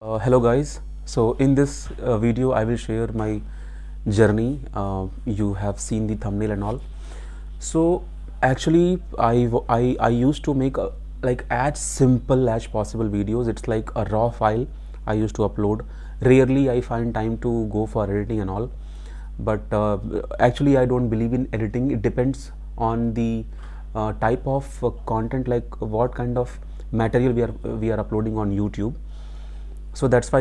Hello guys. So in this video I will share my journey. You have seen the thumbnail and all. So actually I used to make like as simple as possible videos. It's like a raw file I used to upload. Rarely I find time to go for editing and all. But actually I don't believe in editing. It depends on the type of content, like what kind of material we are uploading on YouTube. So that's why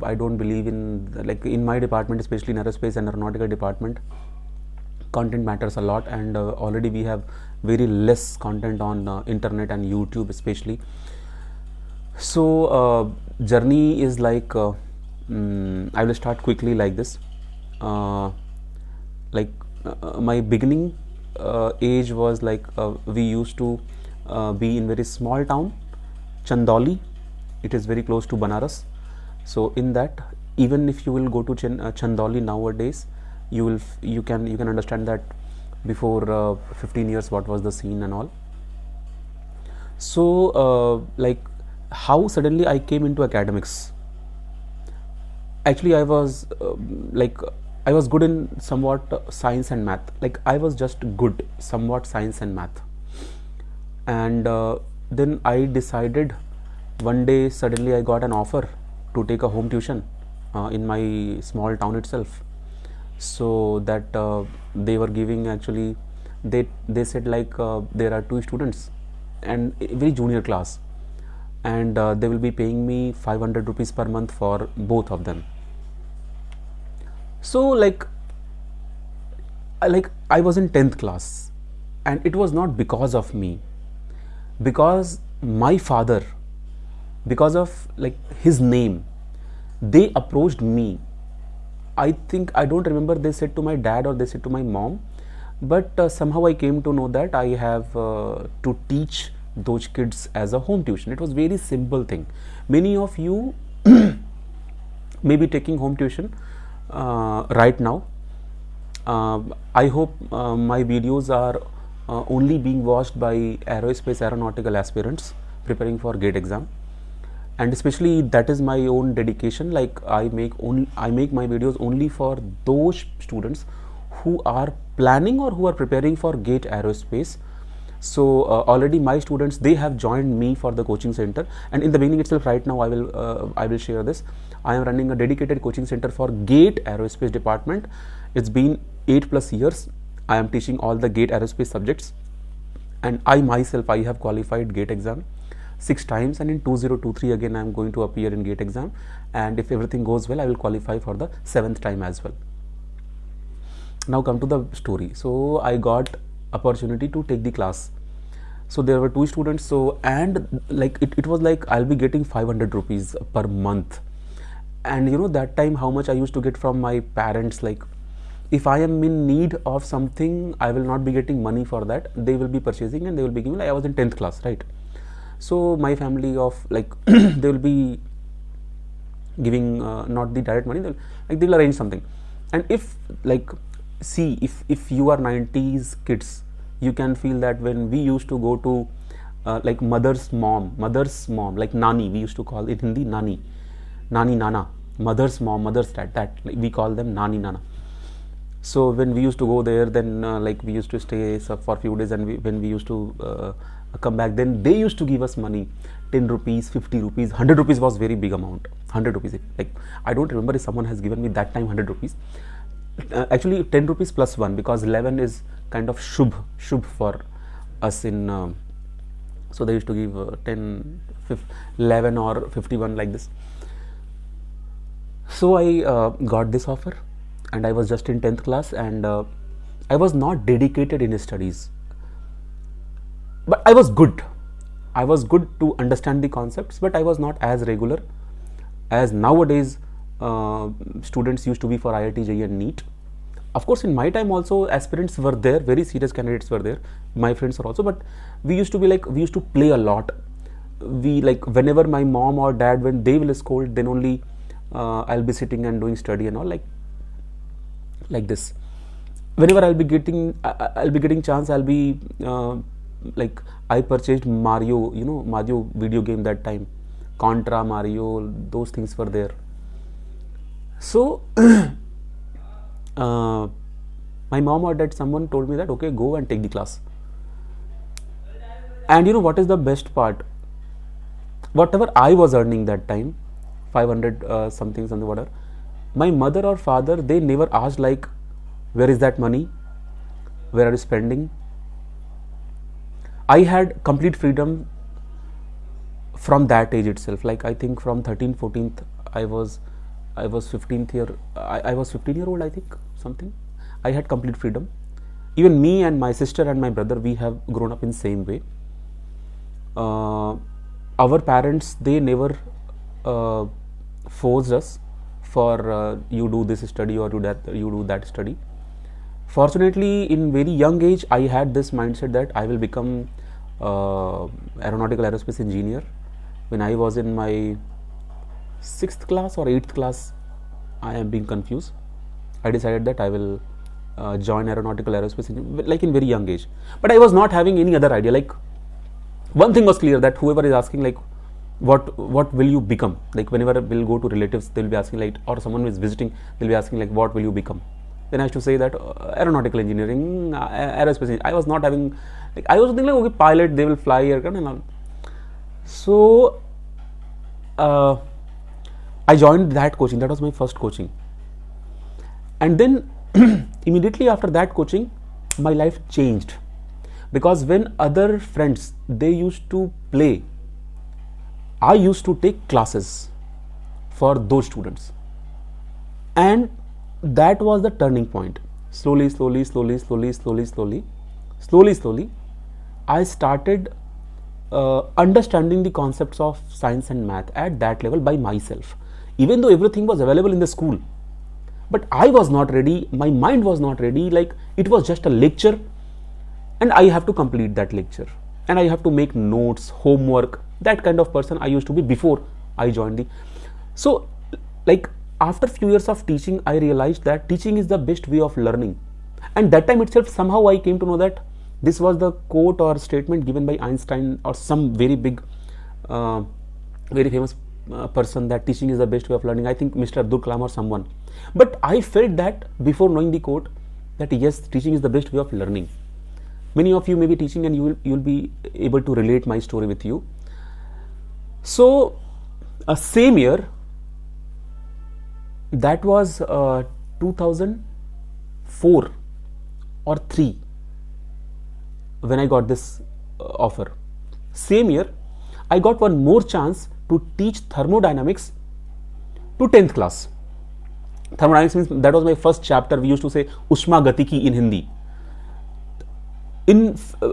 I don't believe in, like in my department, especially in aerospace and aeronautical department, content matters a lot, and already we have very less content on internet and YouTube especially. So journey is like I will start quickly like this. My beginning age was like we used to be in very small town, Chandauli. It is very close to Banaras. So in that, even if you will go to Chandauli nowadays, you can understand that before 15 years what was the scene and all. So like how suddenly I came into academics. Actually I was like I was good in somewhat science and math. Like I was just good somewhat science and math. And then I decided one day suddenly I got an offer to take a home tuition in my small town itself. So that they were giving, actually they said like there are two students and a very junior class, and they will be paying me 500 rupees per month for both of them. So I was in 10th class, and it was not because of me, because my father, because of like his name, they approached me. I think, I don't remember, they said to my dad or they said to my mom, but somehow I came to know that I have to teach those kids as a home tuition. It was very simple thing. Many of you may be taking home tuition right now. I hope my videos are only being watched by aerospace aeronautical aspirants preparing for GATE exam, and especially that is my own dedication. Like I make my videos only for those students who are planning or who are preparing for GATE aerospace. So already my students, they have joined me for the coaching center, and in the beginning itself, right now I will share this. I am running a dedicated coaching center for GATE aerospace department. It's been 8+ years. I am teaching all the GATE aerospace subjects, and I myself, I have qualified GATE exam 6 times, and in 2023 again I am going to appear in GATE exam, and if everything goes well I will qualify for the 7th time as well. Now come to the story. So I got opportunity to take the class. So there were 2 students, so and like it was like I'll be getting 500 rupees per month. And you know that time how much I used to get from my parents. Like if I am in need of something, I will not be getting money for that. They will be purchasing and they will be giving. Like I was in 10th class, right? So my family of like they will be giving not the direct money, they will arrange something. And if like, see, if you are 90s kids, you can feel that when we used to go to like mother's mom, like nani, we used to call it in Hindi nani, nana, mother's mom, mother's dad, that like, we call them nani, nana. So when we used to go there, then like we used to stay for a few days, and when we used to come back, then they used to give us money, 10 rupees, 50 rupees, 100 rupees was very big amount. 100 rupees, like I don't remember if someone has given me that time 100 rupees. Actually 10 rupees plus 1, because 11 is kind of shubh for us in so they used to give 10, 11 or 51 like this. So I got this offer, and I was just in 10th class, and I was not dedicated in studies, but I was good. I was good to understand the concepts, but I was not as regular as nowadays students used to be for IIT, JEE and NEET. Of course, in my time also aspirants were there, very serious candidates were there. My friends were also, but we used to be like, we used to play a lot. We like, whenever my mom or dad, when they will scold, then only I'll be sitting and doing study and all, like this. Whenever I'll be getting chance, I'll be like, I purchased Mario, Mario video game that time. Contra, Mario, those things were there. So my mom or dad, someone told me that okay, go and take the class. And you know what is the best part? Whatever I was earning that time, 500 something whatever, my mother or father, they never asked like, where is that money, where are you spending. I had complete freedom from that age itself. Like I think from 13th 14th I was 15th year, I was 15-year-old, I think, something. I had complete freedom. Even me and my sister and my brother, we have grown up in same way. Our parents, they never forced us for you do this study or you do that study. Fortunately, in very young age, I had this mindset that I will become aeronautical aerospace engineer. When I was in my 6th class or 8th class, I am being confused, I decided that I will join aeronautical aerospace engineer, like in very young age. But I was not having any other idea. Like one thing was clear, that whoever is asking like what will you become, like whenever we'll go to relatives, they'll be asking like, or someone who is visiting, they'll be asking like, what will you become? Then I have to say that aeronautical engineering, aerospace engineering. I was not having, like, I was thinking like, okay, pilot, they will fly aircraft and all. So I joined that coaching. That was my first coaching. And then immediately after that coaching, my life changed. Because when other friends, they used to play, I used to take classes for those students. And that was the turning point. Slowly, I started understanding the concepts of science and math at that level by myself. Even though everything was available in the school, but I was not ready, my mind was not ready. Like it was just a lecture and I have to complete that lecture and I have to make notes, homework. That kind of person I used to be before I joined the. So like after few years of teaching, I realized that teaching is the best way of learning. And that time itself, somehow I came to know that this was the quote or statement given by Einstein or some very big, very famous person, that teaching is the best way of learning. I think Mr. Abdul Kalam or someone. But I felt that before knowing the quote, that yes, teaching is the best way of learning. Many of you may be teaching and you will be able to relate my story with you. So same year, that was 2004 or 3 when I got this offer. Same year, I got one more chance to teach thermodynamics to 10th class. Thermodynamics means that was my first chapter. We used to say Ushma Gatiki in Hindi.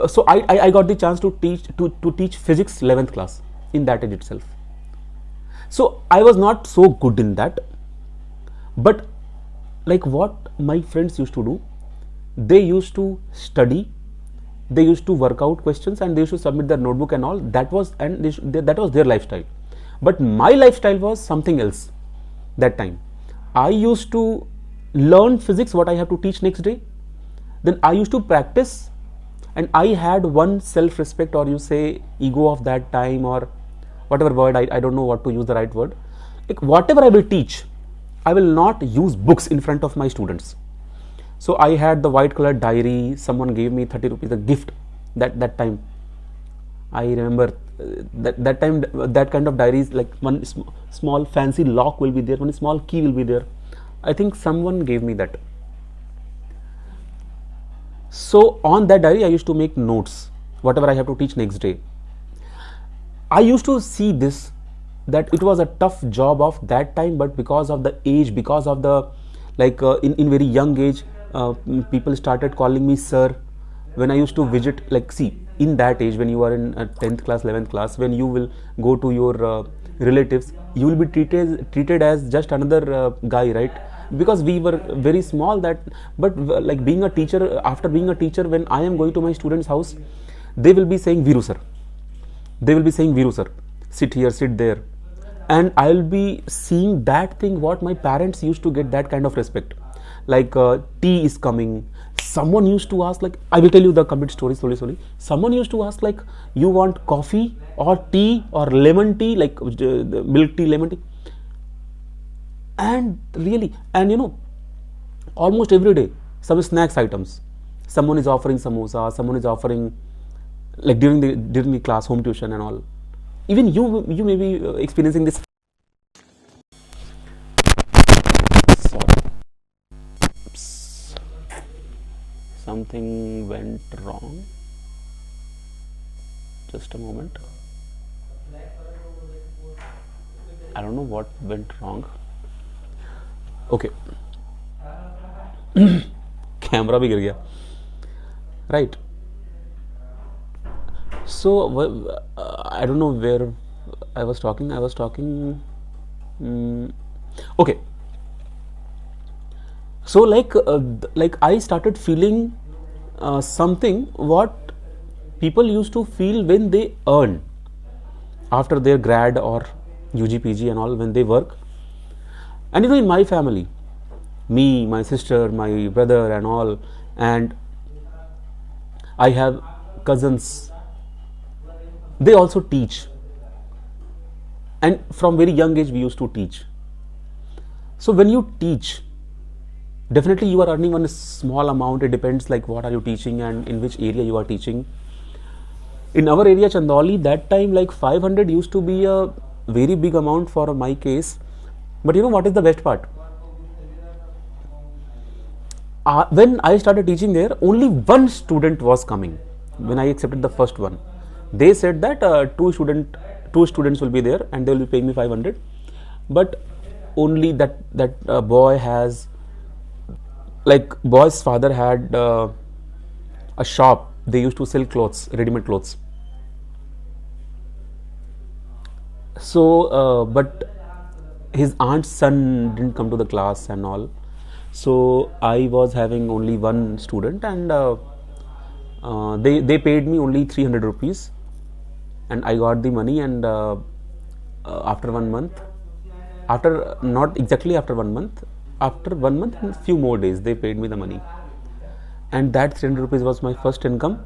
So I got the chance to teach physics 11th class in that age itself. So I was not so good in that, but like what my friends used to do, they used to study, they used to work out questions and they used to submit their notebook and all. That was that was their lifestyle. But my lifestyle was something else. That time I used to learn physics, what I have to teach next day. Then I used to practice, and I had one self-respect, or you say ego of that time, or whatever word, I don't know what to use the right word. Like whatever I will teach, I will not use books in front of my students. So I had the white colored diary. Someone gave me 30 rupees a gift that time. I remember that time, that kind of diaries, like one small fancy lock will be there, one small key will be there. I think someone gave me that. So on that diary, I used to make notes, whatever I have to teach next day. I used to see this, that it was a tough job of that time, but because of the age, because of the, like in very young age, people started calling me sir. When I used to visit, like see, in that age, when you are in 10th class, 11th class, when you will go to your relatives, you will be treated as just another guy, right? Because we were very small, that, but like being a teacher, after being a teacher, when I am going to my student's house, they will be saying Viru sir. They will be saying Viru sir, sit here, sit there. And I will be seeing that thing, what my parents used to get, that kind of respect. like tea is coming. Someone used to ask, like, I will tell you the complete story slowly. Someone used to ask, like, you want coffee or tea or lemon tea, like the milk tea, lemon tea. And really, and almost every day, some snacks items. Someone is offering samosa, someone is offering, like, during the class, home tuition and all. Even you may be experiencing this. Sorry. Oops. Something went wrong. Just a moment. I don't know what went wrong. Okay. Camera भी गिर गया. Right. So I don't know where I was talking. Okay. So like I started feeling something what people used to feel when they earn after their grad or UG, PG and all, when they work. And in my family, me, my sister, my brother and all, and I have cousins, they also teach, and from very young age we used to teach. So when you teach, definitely you are earning one small amount. It depends like what are you teaching and in which area you are teaching. In our area, Chandauli, that time like 500 used to be a very big amount for my case. But you know what is the best part? When I started teaching there, only one student was coming. When I accepted the first one, they said that two students will be there and they will be paying me 500. But only that boy has, like, boy's father had a shop. They used to sell clothes, ready-made clothes. So but his aunt's son didn't come to the class and all. So I was having only one student, and they paid me only 300 rupees, and I got the money. And after 1 month, after not exactly after 1 month, after 1 month and few more days, they paid me the money. And that 300 rupees was my first income,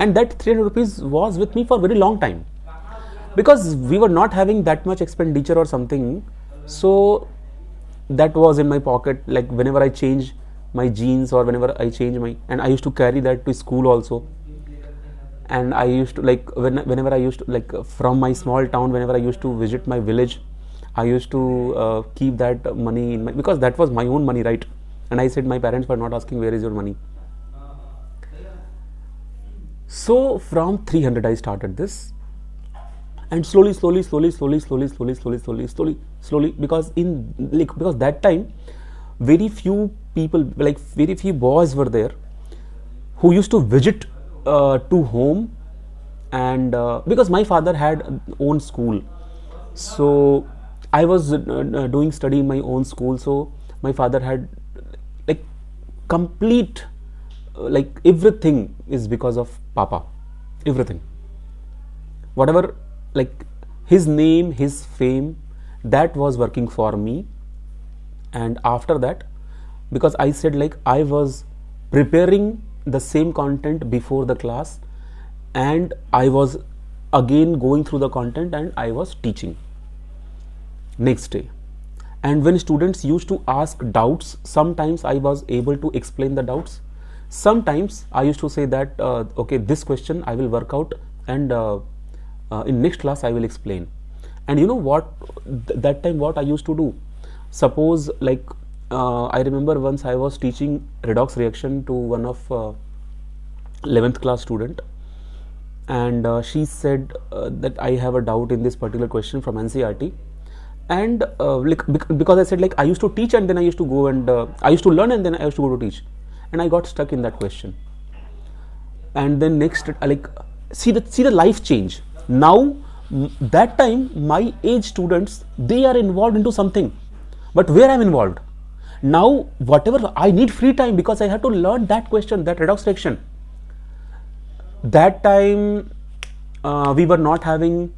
and that 300 rupees was with me for a very long time, because we were not having that much expenditure or something. So that was in my pocket, like whenever I change my jeans or whenever I change my, and I used to carry that to school also. And I used to, like, whenever I used to, like, from my small town, whenever I used to visit my village, I used to keep that money in my, because that was my own money, right? And I said my parents were not asking where is your money. So from 300 I started this, and slowly, because because that time very few people, like very few boys were there who used to visit to home. And because my father had own school, so I was doing study in my own school. So my father had, like, complete, like, everything is because of Papa. Everything, whatever, like, his name, his fame, that was working for me. And after that, because I said, like, I was preparing the same content before the class, and I was again going through the content, and I was teaching next day. And when students used to ask doubts, sometimes I was able to explain the doubts. Sometimes I used to say that okay, this question I will work out, and in next class I will explain. And you know what, that time what I used to do, suppose, like, I remember once I was teaching redox reaction to one of 11th class student, and she said that I have a doubt in this particular question from NCERT. And like, because I said, like, I used to teach and then I used to go and I used to learn and then I used to go to teach, and I got stuck in that question. And then next, like, see the life change. Now that time my age students, they are involved into something, but where I'm involved now, whatever I need free time, because I have to learn that question, that redox reaction. That time we were not having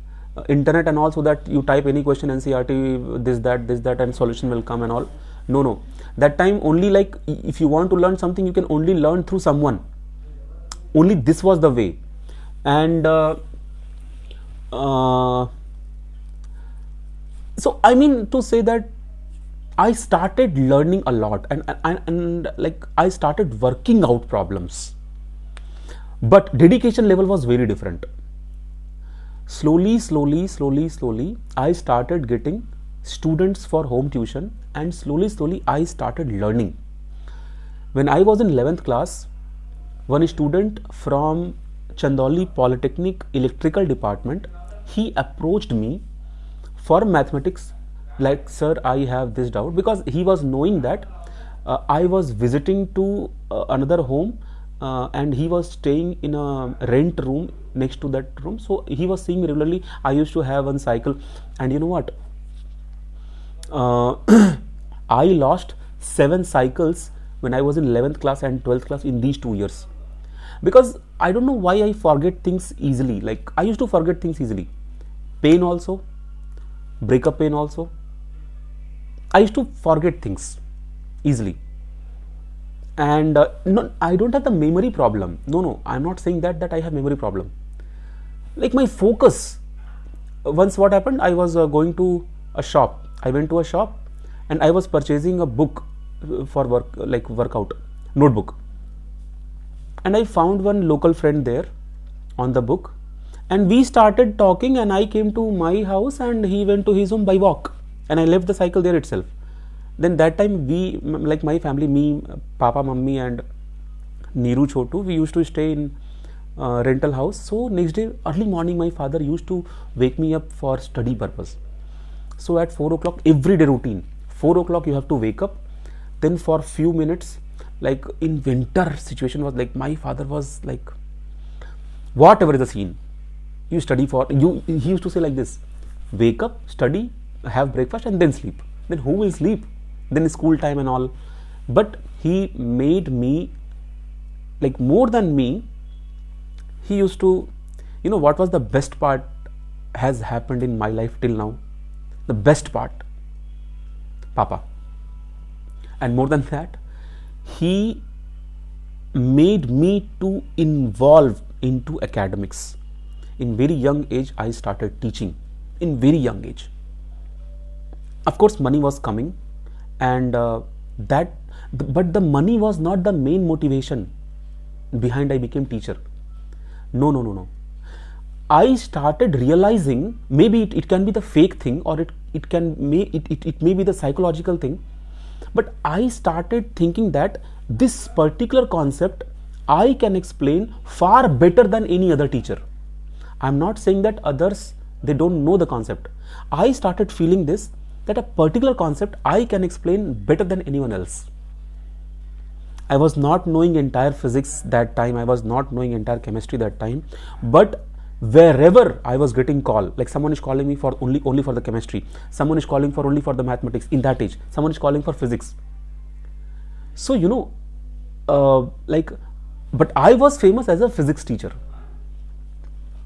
internet and all, so that you type any question NCERT, this that and solution will come and all. No. That time only, like, if you want to learn something, you can only learn through someone. Only this was the way. And so I mean to say that I started learning a lot, and like I started working out problems, but dedication level was very different. Slowly, I started getting students for home tuition, and slowly I started learning. When I was in 11th class, one student from Chandauli Polytechnic Electrical Department, he approached me for mathematics, like, sir, I have this doubt, because he was knowing that I was visiting to another home, and he was staying in a rent room next to that room, so he was seeing me regularly. I used to have one cycle, and you know what, I lost 7 cycles when I was in 11th class and 12th class in these 2 years, because I don't know why I forget things easily. Like, I used to forget things easily. Pain also, breakup pain also, I used to forget things easily. And no, I don't have the memory problem. No, I'm not saying that I have memory problem. Like, my focus, once what happened, I was going to a shop. I went to a shop and I was purchasing a book for work, like workout notebook, and I found one local friend there on the book, and we started talking, and I came to my house and he went to his home by walk, and I left the cycle there itself. Then that time we, like my family, me, Papa, Mummy and Neeru Chotu, we used to stay in rental house. So next day early morning my father used to wake me up for study purpose. So at 4 o'clock, every day routine, 4 o'clock you have to wake up. Then for few minutes, like in winter situation was like, my father was like, whatever is the scene, you study for you. He used to say like this: wake up, study, have breakfast, and then sleep. Then who will sleep? Then school time and all. But he made me, like, more than me. He used to, you know what was the best part has happened in my life till now? The best part, Papa. And more than that, he made me to involve into academics. In very young age, I started teaching. In very young age. Of course, money was coming, and but the money was not the main motivation behind I became teacher. No. I started realizing, maybe it can be the fake thing, or it may be the psychological thing, but I started thinking that this particular concept I can explain far better than any other teacher. I'm not saying that others, they don't know the concept. I started feeling this, that a particular concept I can explain better than anyone else. I was not knowing entire physics that time, I was not knowing entire chemistry that time, but wherever I was getting call, like someone is calling me for only for the chemistry, someone is calling for only for the mathematics in that age, someone is calling for physics. So, you know, but I was famous as a physics teacher.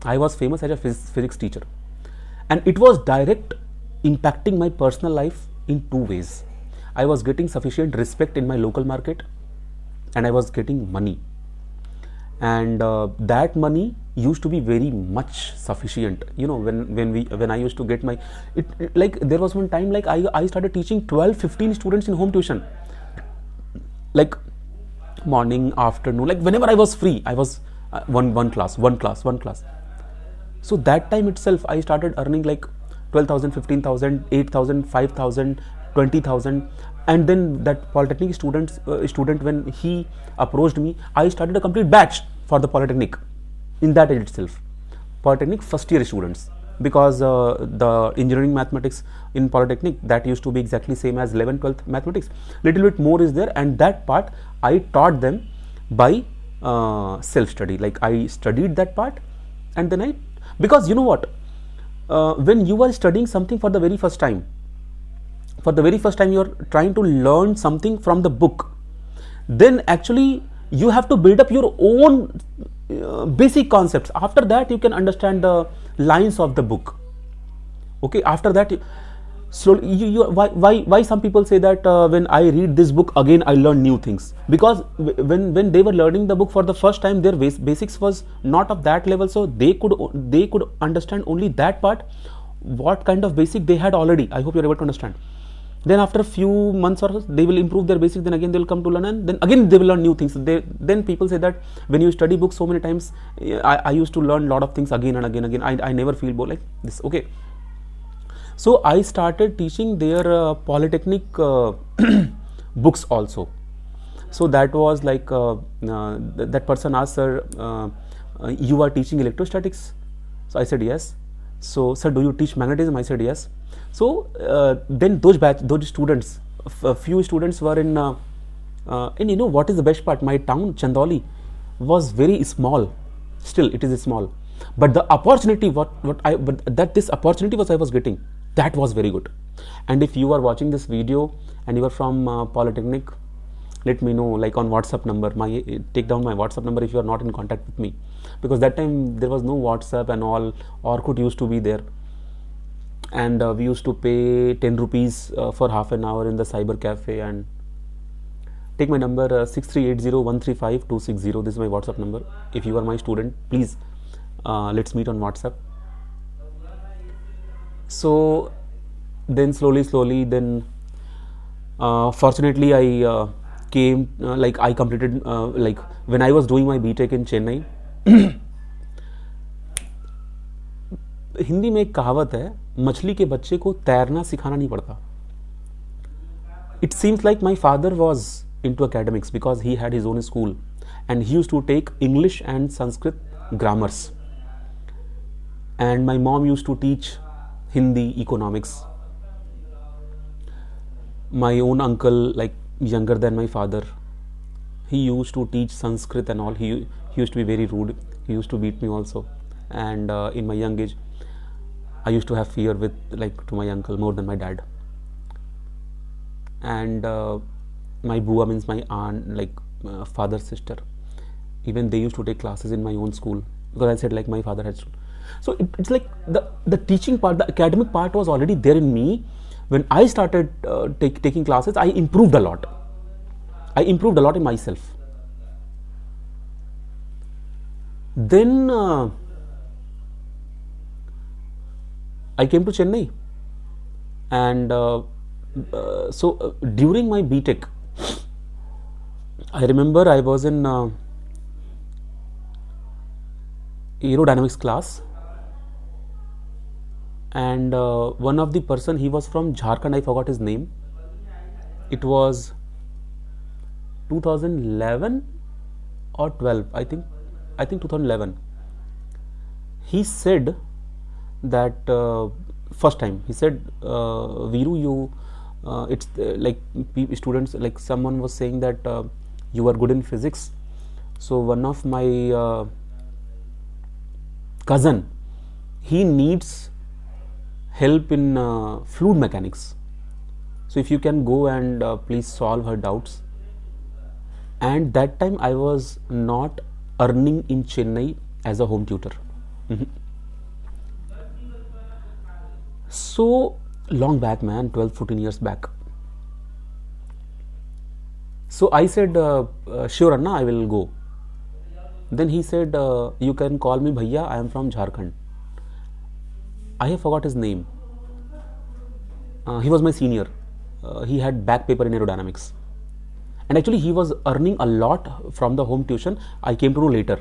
I was famous as a physics teacher, and it was direct impacting my personal life in 2 ways. I was getting sufficient respect in my local market, and I was getting money, and that money used to be very much sufficient. You know, when I used to get my like, there was one time, like I started teaching 12-15 students in home tuition, like morning, afternoon, like whenever I was free, I was one class. So that time itself I started earning like 12,000, 15,000, 8,000, 5,000, 20,000. And then that Polytechnic student, when he approached me, I started a complete batch for the Polytechnic in that age itself. Polytechnic first year students, because the engineering mathematics in Polytechnic, that used to be exactly same as 11th, 12th mathematics. Little bit more is there, and that part I taught them by self-study. Like, I studied that part, and then because you know what, when you are studying something for the very first time, you are trying to learn something from the book, then actually you have to build up your own basic concepts. After that you can understand the lines of the book. Okay, after that slowly why some people say that when I read this book again I learn new things, because when they were learning the book for the first time, their basics was not of that level, so they could understand only that part, what kind of basic they had already. I hope you're able to understand. Then after a few months or so, they will improve their basics, then again they will come to learn, and then again they will learn new things. Then people say that when you study books so many times, I used to learn a lot of things again and again. I never feel bored like this. Okay. So I started teaching their polytechnic books also. So that was like that person asked, sir, you are teaching electrostatics? So I said yes. So, sir, do you teach magnetism? I said yes. So then those students, a few students were in, and you know what is the best part? My town Chandauli was very small. Still, it is small, but the opportunity this opportunity I was getting, that was very good. And if you are watching this video and you are from Polytechnic, let me know, like on WhatsApp number. Take down my WhatsApp number if you are not in contact with me, because that time there was no WhatsApp and all. Orkut used to be there, and we used to pay 10 rupees for half an hour in the cyber cafe. And take my number 6380135260. This is my WhatsApp number. If you are my student, please let's meet on WhatsApp. So then slowly then fortunately I came like I completed like when I was doing my BTech in Chennai. Hindi में एक कहावत है, मछली के बच्चे को तैरना सिखाना नहीं पड़ता. It seems like my father was into academics because he had his own school and he used to take English and Sanskrit grammars, and my mom used to teach Hindi, economics. My own uncle, like younger than my father, he used to teach Sanskrit and all. He used to be very rude. He used to beat me also, and in my young age I used to have fear with to my uncle more than my dad. And my bua means my aunt, father's sister, even they used to take classes in my own school, because I said like my father had school. So it's like the teaching part, the academic part was already there in me. When I started taking classes, I improved a lot. I improved a lot in myself. Then I came to Chennai, and so during my BTech, I remember I was in aerodynamics class, and one of the person, he was from Jharkhand, I forgot his name. It was 2011 or 12, I think 2011. He said that first time he said, Veeru, you it's students, like someone was saying that you are good in physics. So one of my cousin, he needs help in fluid mechanics. So if you can go and please solve her doubts. And that time I was not earning in Chennai as a home tutor. So long back, man, 12-14 years back. So I said, sure Anna, I will go. Then he said, you can call me Bhaiya, I am from Jharkhand. I have forgot his name. He was my senior. He had back paper in aerodynamics. And actually he was earning a lot from the home tuition. I came to know later.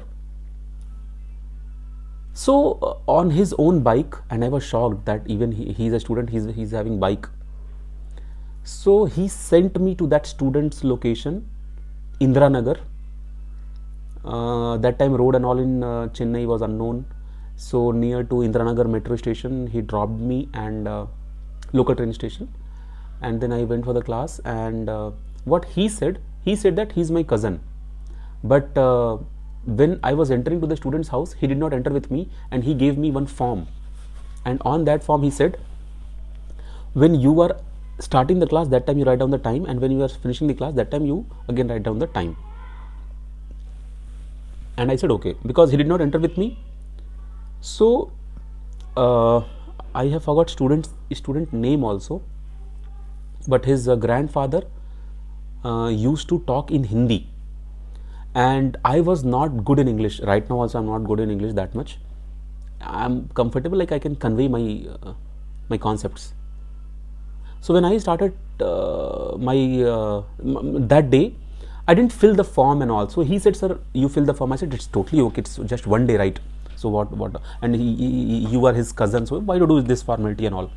So on his own bike, and I was shocked that even he's a student, he's having bike. So he sent me to that student's location, Indiranagar. That time road and all in Chennai was unknown. So near to Indiranagar metro station, he dropped me, and local train station. And then I went for the class, and what he said that he's my cousin. But when I was entering to the student's house, he did not enter with me, and he gave me one form. And on that form he said, when you are starting the class, that time you write down the time, and when you are finishing the class, that time you again write down the time. And I said okay, because he did not enter with me. So I have forgot student name also, but his grandfather used to talk in Hindi, and I was not good in English. Right now also I'm not good in English that much. I'm comfortable, like I can convey my concepts. So when I started that day, I didn't fill the form and all. So he said, "Sir, you fill the form." I said, "It's totally okay. It's just one day, right? So what? And you are his cousin, so why to do this formality and all?"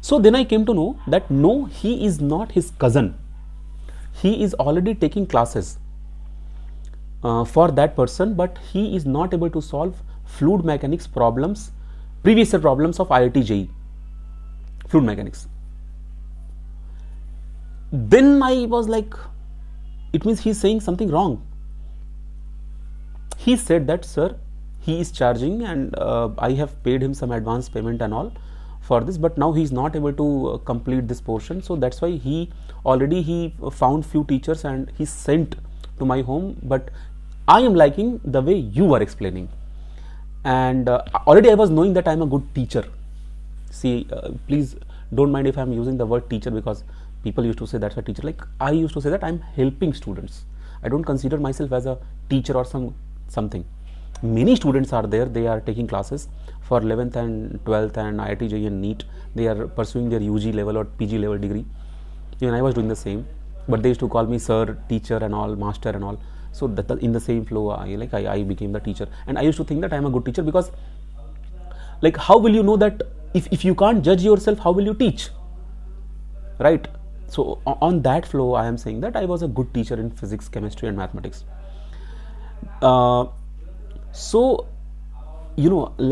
So then I came to know that no, he is not his cousin. He is already taking classes for that person, but he is not able to solve fluid mechanics problems, previous year problems of IIT JEE, fluid mechanics. Then I was like, it means he's saying something wrong. He said that, "Sir, he is charging, and I have paid him some advance payment and all for this, but now he is not able to complete this portion. So that's why he found few teachers and he sent to my home. But I am liking the way you are explaining, and already I was knowing that I am a good teacher." See, please don't mind if I am using the word teacher, because people used to say that's a teacher. Like, I used to say that I'm helping students. I don't consider myself as a teacher or something. Many students are there, they are taking classes for 11th and 12th and IIT JEE and NEET. They are pursuing their UG level or PG level degree. Even I was doing the same, but they used to call me sir, teacher and all, master and all. So that in the same flow, I became the teacher. And I used to think that I am a good teacher, because like, how will you know that if you can't judge yourself, how will you teach, right? So on that flow, I am saying that I was a good teacher in physics, chemistry and mathematics. So,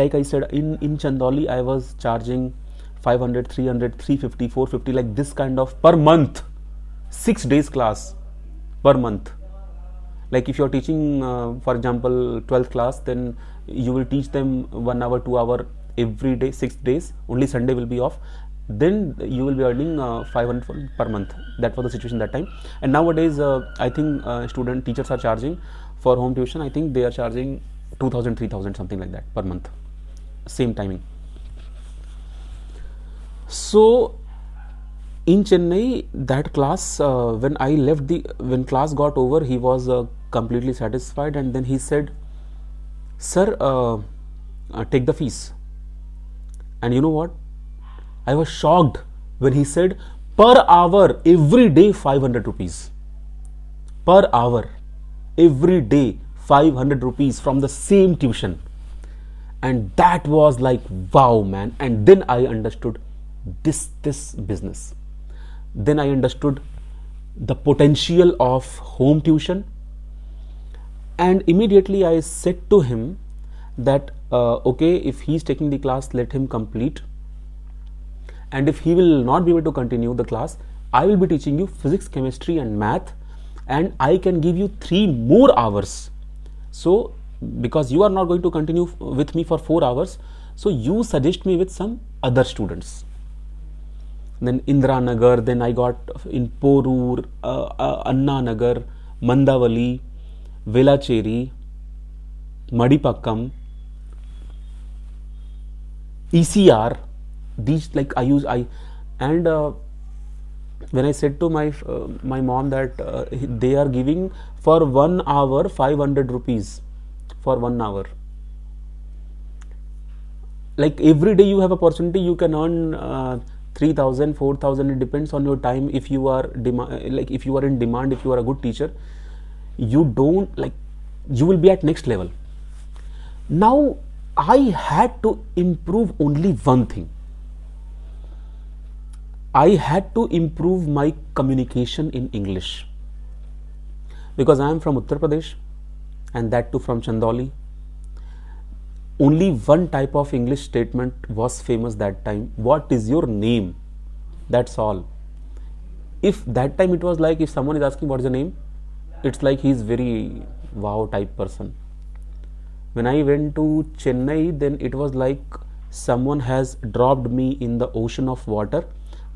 like I said, in Chandauli, I was charging 500, 300, 350, 450, like this kind of per month, 6 days class per month. Like if you're teaching, for example, 12th class, then you will teach them 1 hour, 2 hour every day, 6 days, only Sunday will be off. Then you will be earning 500 per month. That was the situation that time. And nowadays, I think teachers are charging for home tuition. I think they are charging 2,000, 3,000, something like that per month, same timing. So in Chennai, that class, when class got over, he was completely satisfied, and then he said, "Sir, take the fees." And you know what? I was shocked when he said, per hour, every day 500 rupees. Per hour, every day 500 rupees from the same tuition. And that was like, wow, man. And then I understood this business. Then I understood the potential of home tuition. And immediately I said to him that, okay, if he is taking the class, let him complete. And if he will not be able to continue the class, I will be teaching you physics, chemistry and math, and I can give you 3 more hours. So because you are not going to continue with me for 4 hours, so you suggest me with some other students. Then Indira Nagar, then I got in Porur, Anna Nagar, Mandavali, Velacheri, Madipakkam, ECR. These, like, and when I said to my mom that they are giving for 1 hour 500 rupees for 1 hour. Like every day you have opportunity, you can earn 3,000, 4,000. It depends on your time. If you are if you are in demand, if you are a good teacher, you will be at next level. Now I had to improve only one thing. I had to improve my communication in English, because I am from Uttar Pradesh, and that too from Chandauli. Only one type of English statement was famous that time. What is your name? That's all. If that time it was like, if someone is asking what is your name, it's like he is very wow type person. When I went to Chennai, then it was like someone has dropped me in the ocean of water.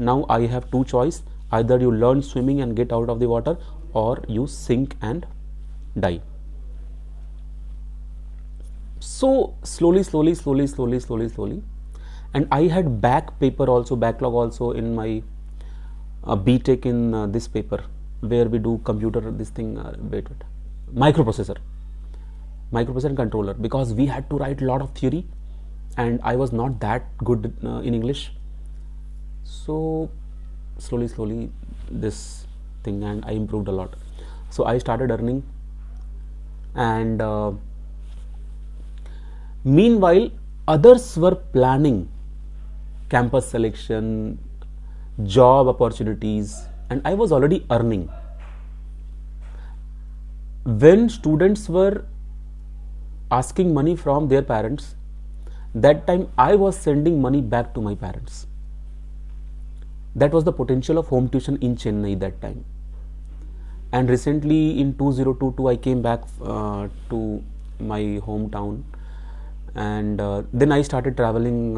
Now I have two choices: either you learn swimming and get out of the water, or you sink and die. So slowly, and I had backlog also in my BTech in this paper where we do computer this thing microprocessor and controller, because we had to write a lot of theory and I was not that good in English. So slowly this thing, and I improved a lot. So I started earning, and meanwhile others were planning campus selection, job opportunities, and I was already earning. When students were asking money from their parents, that time I was sending money back to my parents. That was the potential of home tuition in Chennai that time. And recently in 2022 I came back to my hometown, and then I started traveling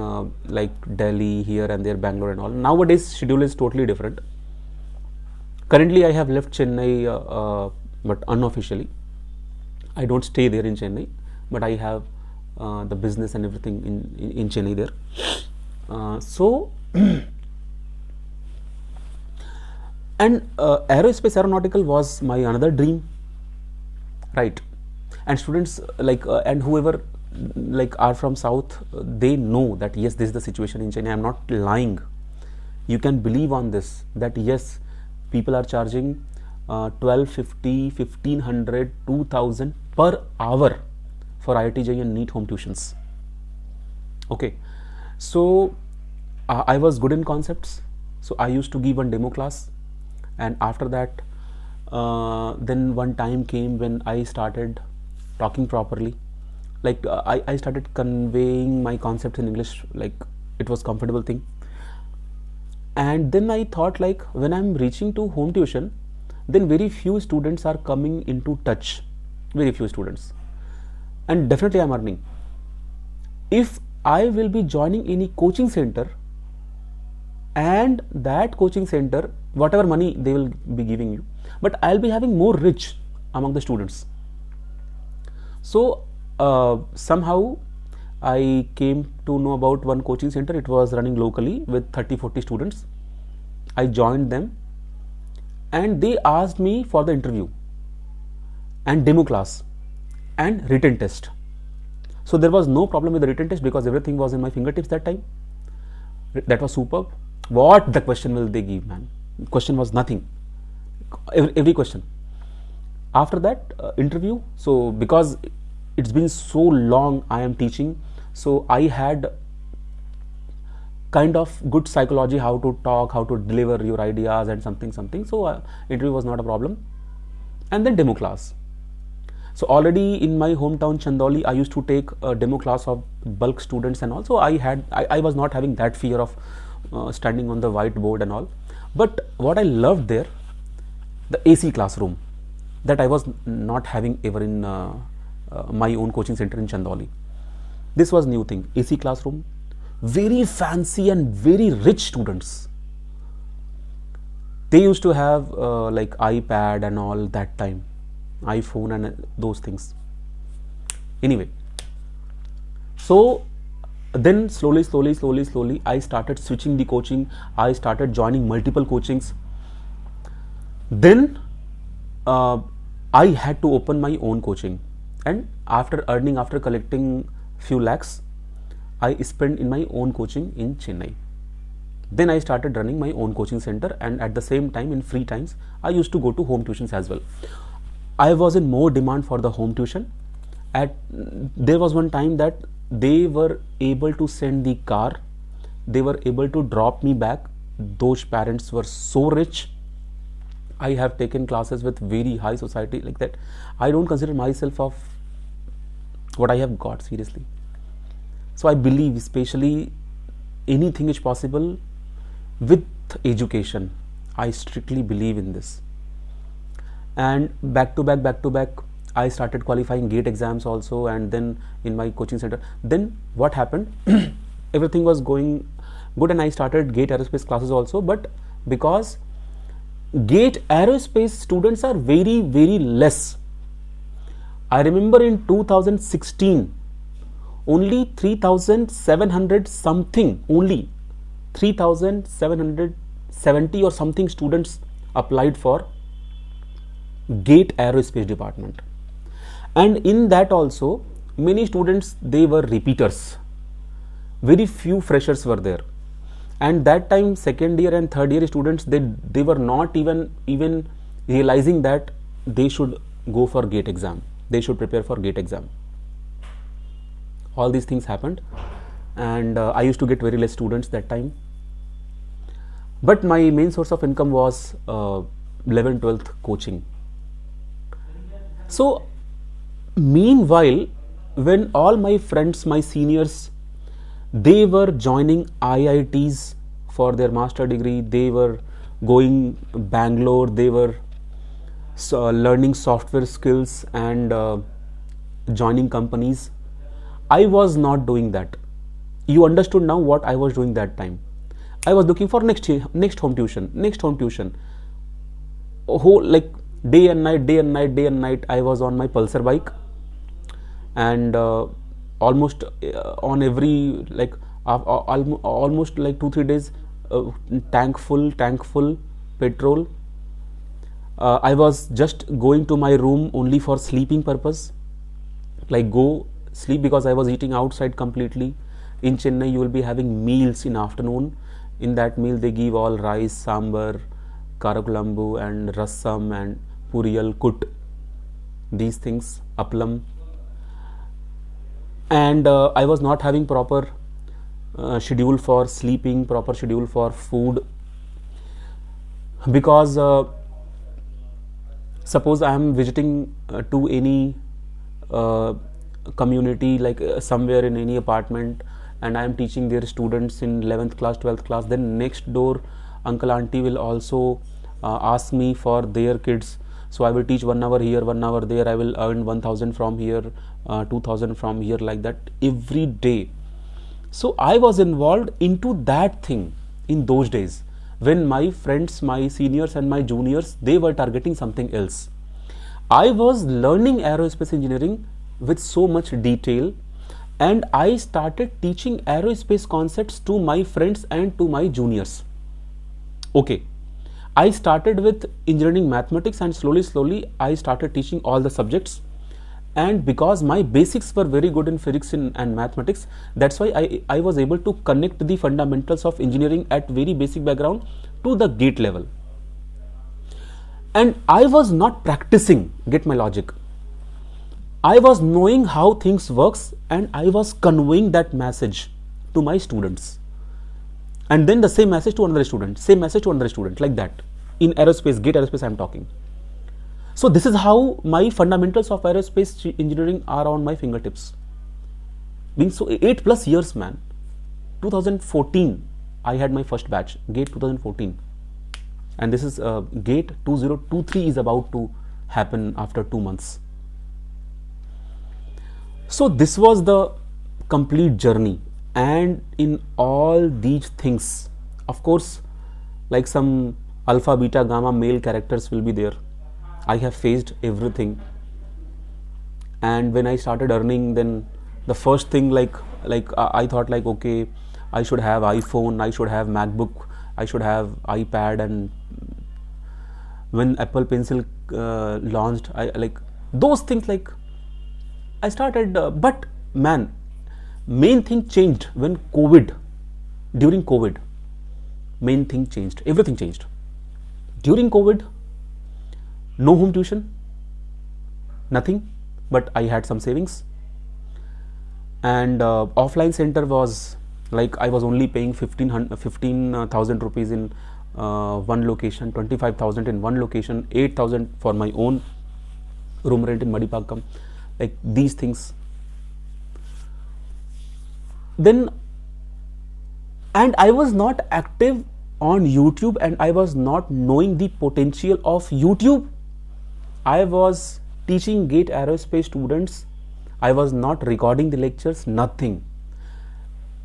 like Delhi, here and there, Bangalore and all. Nowadays schedule is totally different. Currently I have left Chennai, but unofficially. I don't stay there in Chennai, but I have the business and everything in Chennai there. So and aerospace aeronautical was my another dream, right? And students and whoever are from south, they know that yes, this is the situation in Chennai. I'm not lying. You can believe on this, that yes, people are charging 1250, 1500, 2000 per hour for IIT JEE and NEET home tuitions. Okay, so I was good in concepts, so I used to give one demo class, and after that then one time came when I started talking properly. I started conveying my concepts in English, like it was comfortable thing. And then I thought, like, when I'm reaching to home tuition, then very few students are coming into touch, very few students, and definitely I'm earning. If I will be joining any coaching center, and that coaching center, whatever money they will be giving you, but I'll be having more rich among the students. So somehow I came to know about one coaching center. It was running locally with 30-40 students. I joined them, and they asked me for the interview and demo class and written test. So there was no problem with the written test because everything was in my fingertips that time. That was superb. What the question will they give, man? Question was nothing. Every question. After that interview, so because it's been so long I am teaching, so I had kind of good psychology, how to talk, how to deliver your ideas and something. So interview was not a problem. And then demo class. So already in my hometown Chandauli, I used to take a demo class of bulk students, and also I was not having that fear of standing on the whiteboard and all. But what I loved there, the AC classroom, that I was not having ever in my own coaching center in Chandauli. This was new thing. AC classroom, very fancy and very rich students. They used to have like iPad and all that time, iPhone and those things. Anyway, so then slowly I started switching the coaching. I started joining multiple coachings. Then I had to open my own coaching, and after collecting few lakhs, I spent in my own coaching in Chennai. Then I started running my own coaching center, and at the same time, in free times, I used to go to home tuitions as well. I was in more demand for the home tuition. There was one time that they were able to send the car, they were able to drop me back. Those parents were so rich. I have taken classes with very high society like that. I don't consider myself of what I have got, seriously. So I believe, especially, anything is possible with education. I strictly believe in this. And back to back, I started qualifying GATE exams also, and then in my coaching center. Then what happened? Everything was going good, and I started GATE aerospace classes also. But because GATE aerospace students are very less, I remember in 2016, only 3,700 something, only 3,770 or something students applied for GATE Aerospace department. And in that also, many students, they were repeaters. Very few freshers were there. And that time, second year and third year students, they were not even realizing that they should go for GATE exam. They should prepare for GATE exam. All these things happened, and I used to get very less students that time. But my main source of income was 11th, 12th coaching. So meanwhile, when all my friends, my seniors, they were joining IITs for their master degree, they were going Bangalore, they were learning software skills and joining companies. I was not doing that. You understood now what I was doing that time. I was looking for next home tuition. Whole, like, day and night I was on my Pulsar bike, and almost on every, like, almost like 2-3 days, tank full petrol. I was just going to my room only for sleeping purpose, like go sleep, because I was eating outside completely. In Chennai, you will be having meals in afternoon. In that meal, they give all rice, sambar, karakulambu, and rasam, and puriyal, kut, these things, aplam. And I was not having proper schedule for sleeping, proper schedule for food, because suppose I am visiting to any community, like somewhere in any apartment, and I am teaching their students in 11th class, 12th class, then next door uncle auntie will also ask me for their kids. So I will teach 1 hour here, 1 hour there. I will earn 1,000 from here, 2,000 from here, like that every day. So I was involved into that thing in those days, when my friends, my seniors and my juniors, they were targeting something else. I was learning aerospace engineering with so much detail, and I started teaching aerospace concepts to my friends and to my juniors. Okay, I started with engineering mathematics, and slowly I started teaching all the subjects. And because my basics were very good in physics and mathematics, that's why I was able to connect the fundamentals of engineering at very basic background to the GATE level. And I was not practicing, get my logic. I was knowing how things works, and I was conveying that message to my students. And then the same message to another student, like that. In aerospace, GATE aerospace I am talking. So this is how my fundamentals of aerospace engineering are on my fingertips. Being so 8+ years, man. 2014, I had my first batch, GATE 2014. And this is GATE 2023 is about to happen after 2 months. So this was the complete journey. And in all these things, of course, like some alpha, beta, gamma male characters will be there. I have faced everything. And when I started earning, then the first thing, like I thought, like, okay, I should have iPhone, I should have MacBook, I should have iPad. And when Apple Pencil launched, I like those things, like I started, but man, main thing changed when during COVID, main thing changed, everything changed. During COVID, no home tuition, nothing, but I had some savings. And offline center was like, I was only paying 15,000 rupees in one location, 25,000 in one location, 8,000 for my own room rent in Madipakam, like these things. Then, and I was not active on YouTube, and I was not knowing the potential of YouTube. I was teaching GATE aerospace students. I was not recording the lectures, nothing.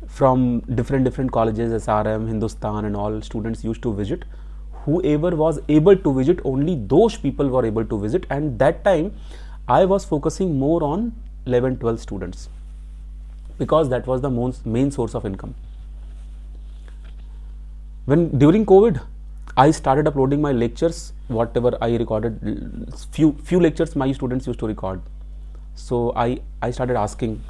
From different colleges, SRM, Hindustan, and all students used to visit. Whoever was able to visit, only those people were able to visit. And that time, I was focusing more on 11, 12 students. because that was the main source of income. When during COVID, I started uploading my lectures, whatever I recorded. Few lectures my students used to record. So I started asking,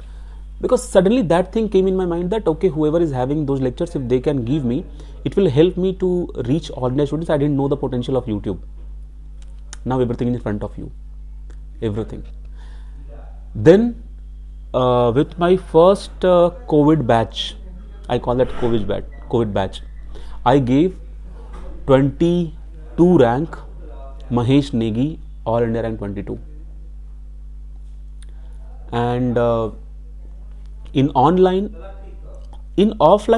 because suddenly that thing came in my mind that okay, whoever is having those lectures, if they can give me, it will help me to reach ordinary students. I didn't know the potential of YouTube. Now everything is in front of you, everything. Then with my first COVID batch, I call that COVID batch, I gave 22 rank, Mahesh Negi, All India rank 22. And in offline,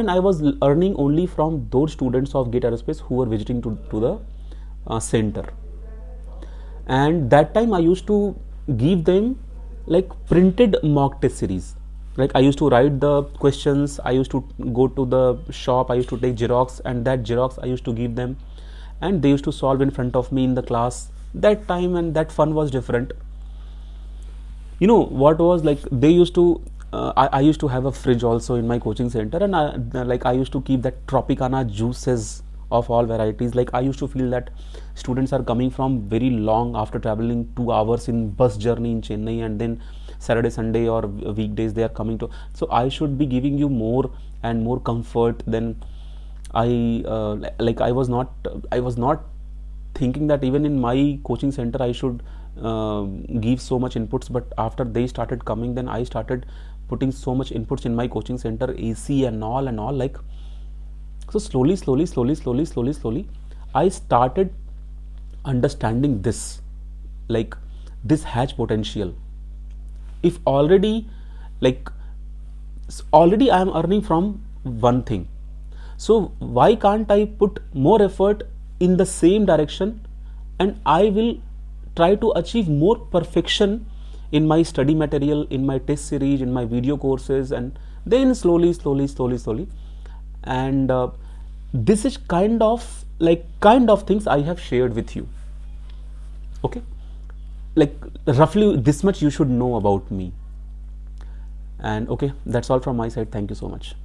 I was earning only from those students of GATE Aerospace who were visiting to the center. And that time I used to give them like printed mock test series. Like I used to write the questions, I used to go to the shop, I used to take Xerox, and that Xerox I used to give them, and they used to solve in front of me in the class. That time and that fun was different. You know what was like, they used to I used to have a fridge also in my coaching center, and I used to keep that Tropicana juices of all varieties. Like I used to feel that students are coming from very long, after traveling 2 hours in bus journey in Chennai, and then Saturday, Sunday or weekdays they are coming to, so I should be giving you more and more comfort. Then I I was not thinking that even in my coaching center I should give so much inputs, but after they started coming, then I started putting so much inputs in my coaching center, AC and all like. So slowly I started understanding this, like this has potential. If already I am earning from one thing, so why can't I put more effort in the same direction, and I will try to achieve more perfection in my study material, in my test series, in my video courses, and then slowly, and this is kind of things I have shared with you. Okay, like roughly this much you should know about me. And okay, that's all from my side. Thank you so much.